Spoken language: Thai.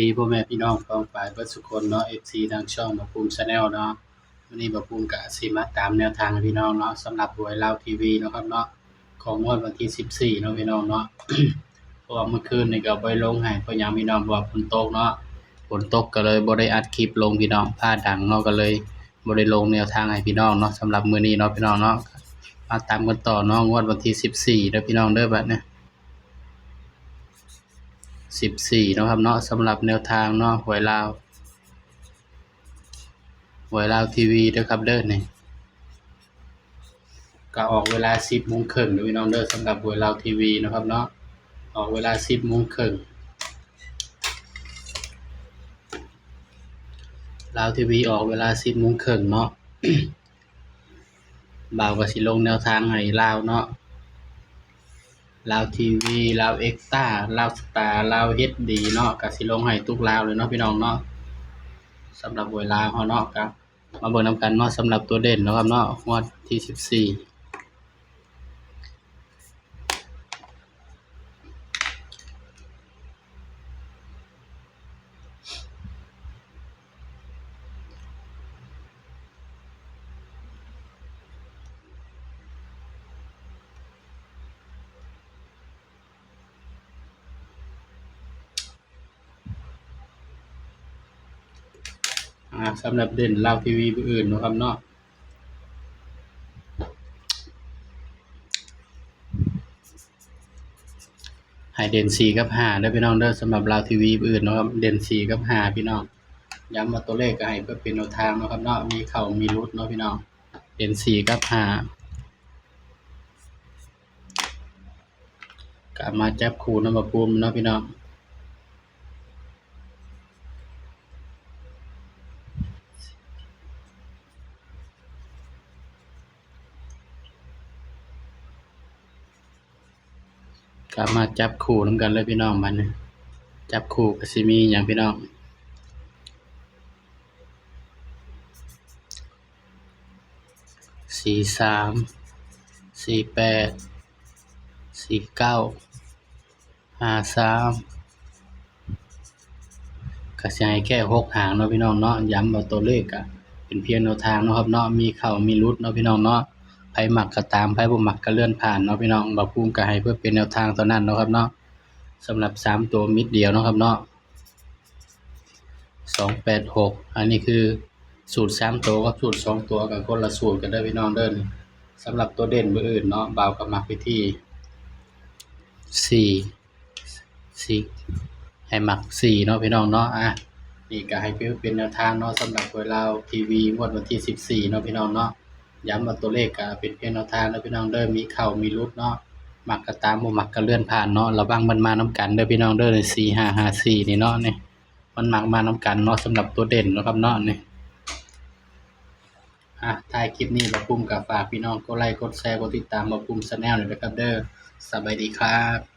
ดีพ่อแม่พี่น้องพ้องปายเบิดสุคนเนาะ FC ทางช่องบ่าวภูมิ Channel เนาะวันนี้บ่าวภูมิก็สิมาตามแนวทางให้พี่น้องเนาะสำหรับหวยลาวทีวีเนาะครับเนาะของงวดวันที่14เนาะพี่น้องเนาะ เพราะว่าเมื่อคืนนี่ก็บ่ได้ลงให้เพราะหยังพี่น้องเพราะว่าฝนตกเนาะฝนตกก็เลยบ่ได้อัดคลิปลงพี่น้องฟ้าดังเนาะก็เลยบ่ได้ลงแนวทางให้พี่น้องเนาะสำหรับมื้อนี้เนาะพี่น้องเนาะมาตามกันต่อเนาะงวดวันที่14เด้อพี่น้องเด้อบัดนี้14เนาะครับเนาะสำหรับแนวทางเนาะหวยลาวทีวีเด้อครับเด้อนี่ก็ออกเวลา 10:30 นเด้อพี่น้องเด้อสำหรับหวยลาวทีวีเนาะครับเนาะออกเวลา 10:30 นลาวทีวีออกเวลา 10:30 นเนาะ บ่าวก็สิลงแนวทางให้ลาวเนาะลาวทีวีลาวเอ็กซ์ต้าลาวสตาร์ลาวเฮ็ดดีเนาะก็สิลงให้ทุกลาวเลยเนาะพี่น้องเนาะสำหรับหวยลาวเฮาเนาะก็มาเบิ่งนำกันเนาะสำหรับตัวเด่นเนาะครับเนาะงวดที่14สำหรับเด่นลาวทีวีผู้อื่นเนาะครับเนาะให้เด่น4กับ5เด้อพี่น้องเด้อสำหรับลาวทีวีผู้อื่นเนาะครับเด่น4กับ5พี่น้องย้ำว่าตัวเลขก็ให้เพื่อเป็นแนวทางเนาะครับเนาะมีเข้ามีหลุดเนาะพี่น้องเด่น4กับ5ก็มาจับคู่นำบ่าวภูมิเนาะพี่น้องก็มาจับคู่นำกันเลยพี่น้องบัดนี้จับคู่ก็สิมีหยังพี่น้อง43 48 49 53ก็สิให้แค่6หางเนาะพี่น้องเนาะย้ำว่าตัวเลขก็เป็นเพียงแนวทางเนาะครับเนาะมีเข้ามีหลุดเนาะพี่น้องเนาะไผมักก็ตามไผบ่มักก็เลื่อนผ่านเนาะพี่น้องบ่าวภูมิก็ให้เพื่อเป็นแนวทางเท่านั้นเนาะครับเนาะสำหรับ3ตัวมิตรเดียวเนาะครับเนาะ286อันนี้คือสูตร3ตัวกับสูตร2ตัวก็คนละสูตรกันเด้อพี่น้องเด้อนี่สำหรับตัวเด่นมื้ออื่นเนาะบ่าวก็มักไปที่4ให้มัก4เนาะพี่น้องเนาะนี่ก็ให้เป็นแนวทางเนาะสำหรับหวยลาวทีวีงวดวันที่14เนาะพี่น้องเนาะย้ำว่าตัวเลขก็เป็นเพียงแนวทางเนาะพี่น้องเด้อมีเข้ามีหลุดเนาะมักก็ตามบ่มักก็เลื่อนผ่านเนาะระวังมันมานำกันเด้อพี่น้องเด้อ4554นี่เนาะนี่มันมักมานำกันเนาะสำหรับตัวเด่นเนาะครับเนาะนี่ท้ายคลิปนี้บ่าวภูมิก็ฝากพี่น้องกดไลค์กดแชร์กดติดตามบ่าวภูมิ Channel ด้วยนะครับเด้อสบายดีครับ